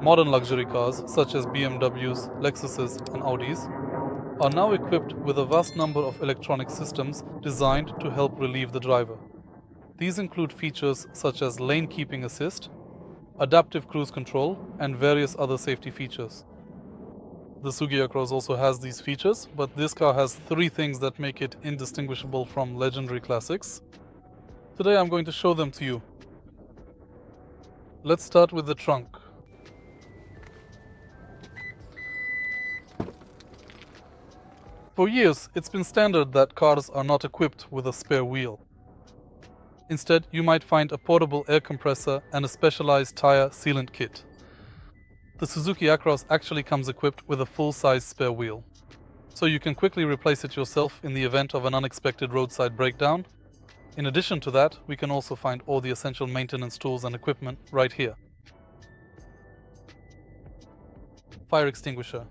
Modern luxury cars, such as BMWs, Lexuses, and Audis, are now equipped with a vast number of electronic systems designed to help relieve the driver. These include features such as lane keeping assist, adaptive cruise control, and various other safety features. The Suzuki Across also has these features, but this car has three things that make it indistinguishable from legendary classics. Today I'm going to show them to you. Let's start with the trunk. For years, it's been standard that cars are not equipped with a spare wheel. Instead, you might find a portable air compressor and a specialized tire sealant kit. The Suzuki Across actually comes equipped with a full-size spare wheel, so you can quickly replace it yourself in the event of an unexpected roadside breakdown. In addition to that, we can also find all the essential maintenance tools and equipment right here. Fire extinguisher.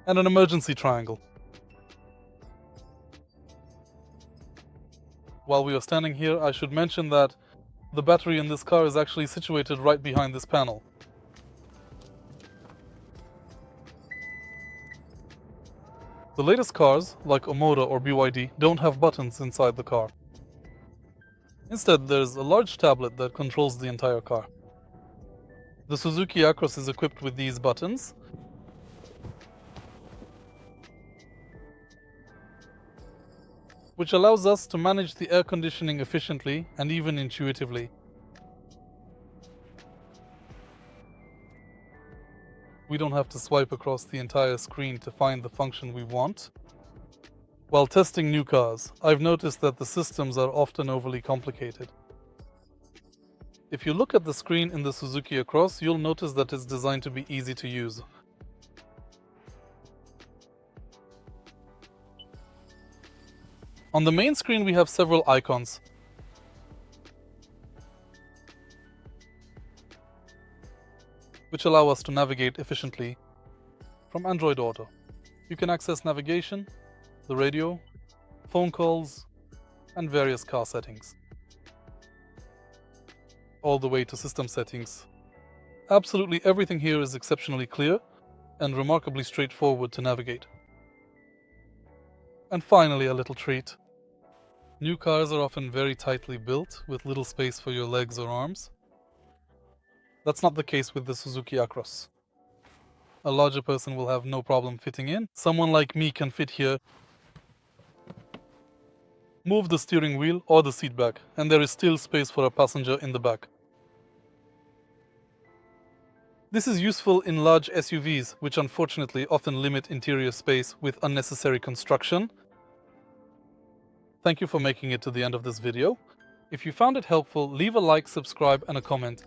And an emergency triangle. While we are standing here, I should mention that the battery in this car is actually situated right behind this panel. The latest cars, like Omoda or BYD, don't have buttons inside the car. Instead, there's a large tablet that controls the entire car. The Suzuki Across is equipped with these buttons, which allows us to manage the air conditioning efficiently and even intuitively. We don't have to swipe across the entire screen to find the function we want. While testing new cars, I've noticed that the systems are often overly complicated. If you look at the screen in the Suzuki Across, you'll notice that it's designed to be easy to use. On the main screen, we have several icons. Which allow us to navigate efficiently from Android Auto. You can access navigation, the radio, phone calls, and various car settings. All the way to system settings. Absolutely everything here is exceptionally clear and remarkably straightforward to navigate. And finally, a little treat. New cars are often very tightly built, with little space for your legs or arms. That's not the case with the Suzuki Across. A larger person will have no problem fitting in. Someone like me can fit here, move the steering wheel or the seat back, and there is still space for a passenger in the back. This is useful in large SUVs, which unfortunately often limit interior space with unnecessary construction. Thank you for making it to the end of this video. If you found it helpful, leave a like, subscribe, and a comment.